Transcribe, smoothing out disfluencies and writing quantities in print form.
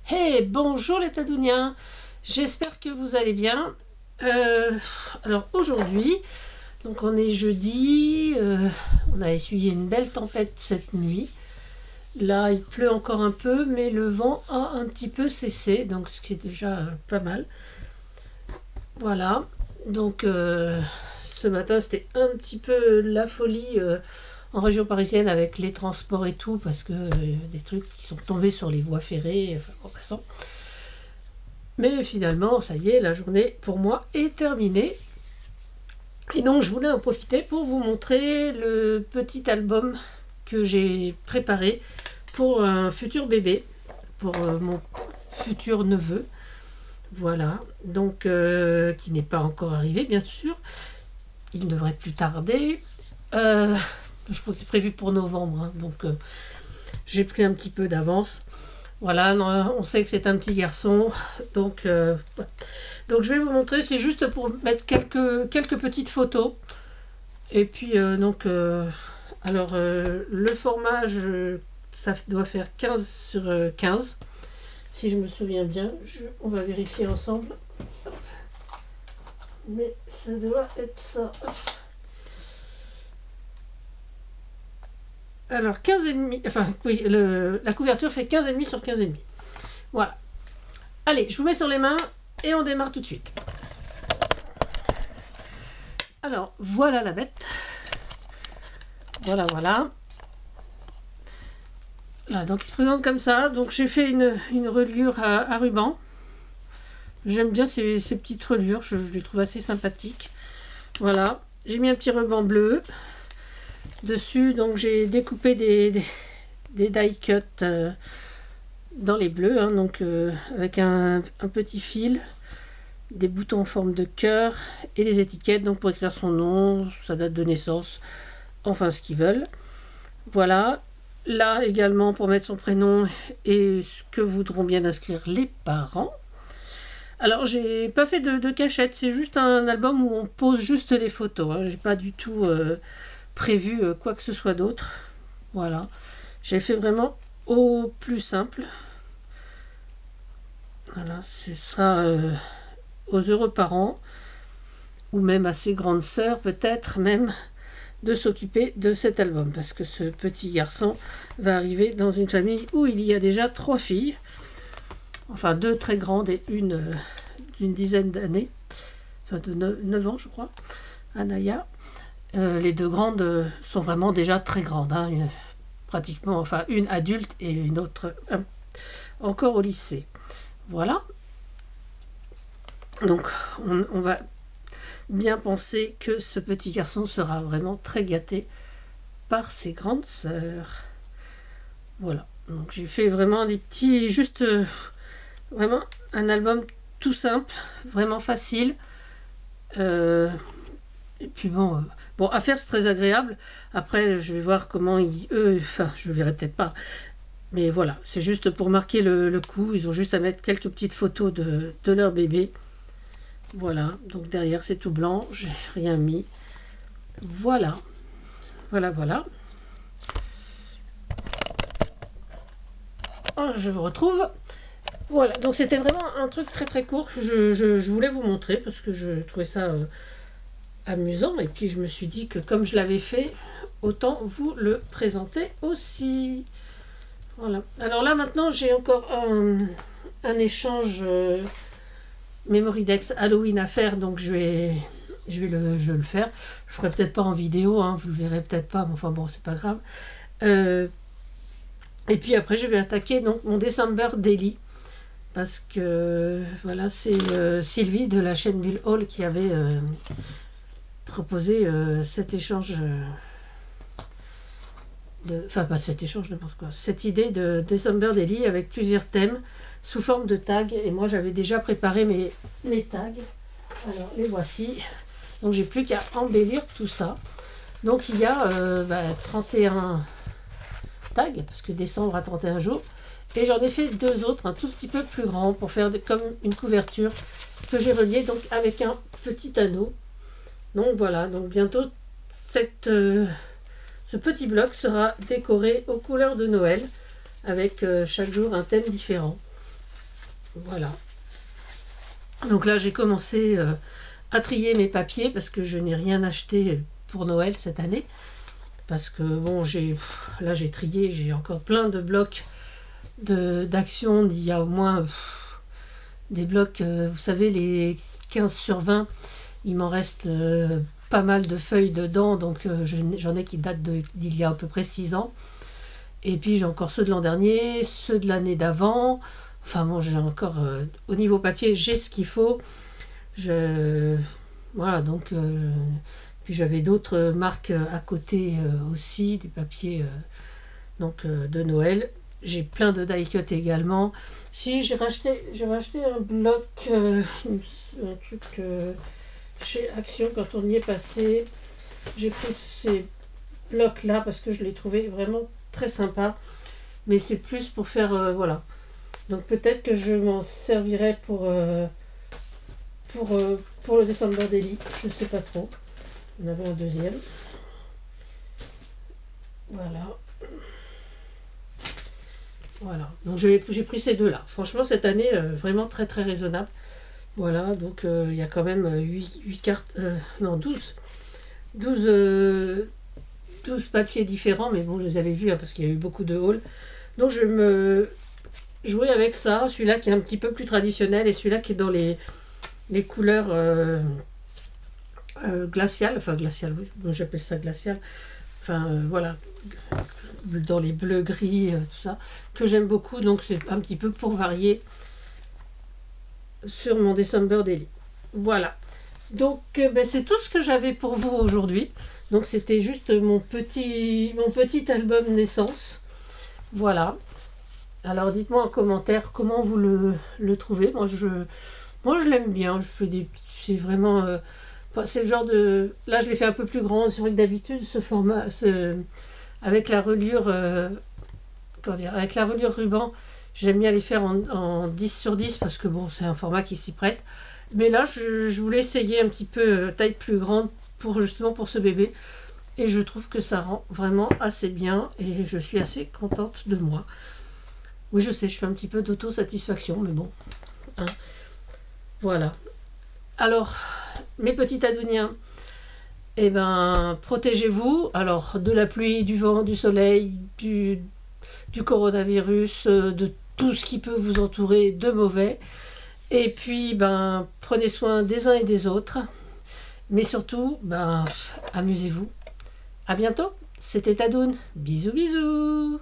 Hey, bonjour les Tadouniens, j'espère que vous allez bien. Alors aujourd'hui, donc on est jeudi, on a essuyé une belle tempête cette nuit. Là, il pleut encore un peu, mais le vent a un petit peu cessé, donc ce qui est déjà pas mal. Voilà, donc ce matin c'était un petit peu la folie en région parisienne avec les transports et tout, parce que des trucs qui sont tombés sur les voies ferrées, enfin, en passant. Mais finalement, ça y est, la journée pour moi est terminée. Et donc je voulais en profiter pour vous montrer le petit album que j'ai préparé pour un futur bébé, pour mon futur neveu. Voilà, donc qui n'est pas encore arrivé bien sûr. Il devrait plus tarder. Je crois que c'est prévu pour novembre, hein, donc j'ai pris un petit peu d'avance. Voilà, on sait que c'est un petit garçon, donc je vais vous montrer, c'est juste pour mettre quelques petites photos. Et puis le format, ça doit faire 15 sur 15, si je me souviens bien. On va vérifier ensemble. Mais ça doit être ça. Alors 15,5, enfin oui, la couverture fait 15,5 sur 15,5. Voilà. Allez, je vous mets sur les mains et on démarre tout de suite. Alors, voilà la bête. Voilà, voilà. Là, donc il se présente comme ça. Donc j'ai fait une reliure à ruban. J'aime bien ces petites reliures, je les trouve assez sympathiques. Voilà, j'ai mis un petit ruban bleu dessus. Donc j'ai découpé des die cut dans les bleus, hein, donc avec un petit fil, des boutons en forme de cœur et des étiquettes, donc pour écrire son nom, sa date de naissance, enfin ce qu'ils veulent. Voilà, là également pour mettre son prénom et ce que voudront bien inscrire les parents. Alors j'ai pas fait de cachette, c'est juste un album où on pose juste les photos, hein. J'ai pas du tout prévu quoi que ce soit d'autre. Voilà, j'ai fait vraiment au plus simple. Voilà, ce sera aux heureux parents, ou même à ses grandes sœurs peut-être même, de s'occuper de cet album, parce que ce petit garçon va arriver dans une famille où il y a déjà 3 filles, enfin 2 très grandes et une d'une dizaine d'années, enfin de 9 ans je crois, Anaya. Les 2 grandes sont vraiment déjà très grandes, hein, pratiquement, enfin une adulte et une autre encore au lycée. Voilà. Donc on va bien penser que ce petit garçon sera vraiment très gâté par ses grandes sœurs. Voilà. Donc j'ai fait vraiment des petits, juste vraiment un album tout simple, vraiment facile. Et puis bon, à faire c'est très agréable. Après je vais voir comment enfin je le verrai peut-être pas. Mais voilà, c'est juste pour marquer le coup. Ils ont juste à mettre quelques petites photos de leur bébé. Voilà, donc derrière c'est tout blanc, j'ai rien mis. Voilà, voilà. Oh, je vous retrouve. Voilà, donc c'était vraiment un truc très très court que je voulais vous montrer parce que je trouvais ça amusant. Et puis je me suis dit que comme je l'avais fait, autant vous le présenter aussi. Voilà. Alors là maintenant j'ai encore un échange Memory-Dex Halloween à faire, donc je vais le faire. Je ferai peut-être pas en vidéo, hein, vous le verrez peut-être pas, mais enfin bon, c'est pas grave. Et puis après je vais attaquer donc mon December Daily, parce que voilà, c'est Sylvie de la chaîne Bull Hall qui avait proposé cet échange. Enfin pas cet échange, n'importe quoi, cette idée de December Daily avec plusieurs thèmes sous forme de tags, et moi j'avais déjà préparé mes tags, alors les voici, donc j'ai plus qu'à embellir tout ça. Donc il y a 31 tags, parce que décembre à 31 jours, et j'en ai fait 2 autres un tout petit peu plus grands pour faire comme une couverture que j'ai reliée donc avec un petit anneau. Donc voilà, donc bientôt ce petit bloc sera décoré aux couleurs de Noël, avec chaque jour un thème différent. Voilà. Donc là, j'ai commencé à trier mes papiers parce que je n'ai rien acheté pour Noël cette année. Parce que bon, là j'ai trié, j'ai encore plein de blocs d'action. Il y a au moins des blocs, vous savez, les 15/20, il m'en reste pas mal de feuilles dedans, donc j'en ai qui datent d'il y a à peu près 6 ans. Et puis j'ai encore ceux de l'an dernier, ceux de l'année d'avant. Enfin bon, j'ai encore, au niveau papier, j'ai ce qu'il faut. Voilà, donc... puis j'avais d'autres marques à côté aussi, du papier de Noël. J'ai plein de die-cut également. Si, j'ai racheté un bloc, un truc chez Action quand on y est passé. J'ai pris ces blocs-là parce que je les trouvais vraiment très sympas. Mais c'est plus pour faire, voilà. Donc peut-être que je m'en servirai pour le December Daily. Je sais pas trop. On avait un deuxième. Voilà. Voilà. Donc j'ai pris ces deux-là. Franchement, cette année, vraiment très très raisonnable. Voilà, donc il y a quand même 8 cartes, non 12 papiers différents, mais bon, je les avais vus parce qu'il y a eu beaucoup de hauls. Donc je me jouais avec ça, celui-là qui est un petit peu plus traditionnel et celui-là qui est dans les couleurs glaciales, enfin glaciales, oui, j'appelle ça glacial, enfin voilà, dans les bleus, gris, tout ça, que j'aime beaucoup, donc c'est un petit peu pour varier sur mon December Daily. Voilà. Donc c'est tout ce que j'avais pour vous aujourd'hui. Donc c'était juste mon petit album naissance. Voilà. Alors dites-moi en commentaire comment vous le trouvez. Moi je l'aime bien. C'est vraiment c'est le genre de... Là je l'ai fait un peu plus grand. C'est vrai que d'habitude ce format avec la reliure avec la reliure ruban, j'aime bien les faire en 10/10 parce que bon, c'est un format qui s'y prête. Mais là, je voulais essayer un petit peu taille plus grande justement pour ce bébé. Et je trouve que ça rend vraiment assez bien et je suis assez contente de moi. Oui, je sais, je fais un petit peu d'autosatisfaction, mais bon. Hein. Voilà. Alors, mes petits Adouniens, eh ben, protégez-vous. Alors, de la pluie, du vent, du soleil, du coronavirus, de tout ce qui peut vous entourer de mauvais. Et puis, ben, prenez soin des uns et des autres. Mais surtout, ben, amusez-vous. À bientôt. C'était Adoun. Bisous, bisous.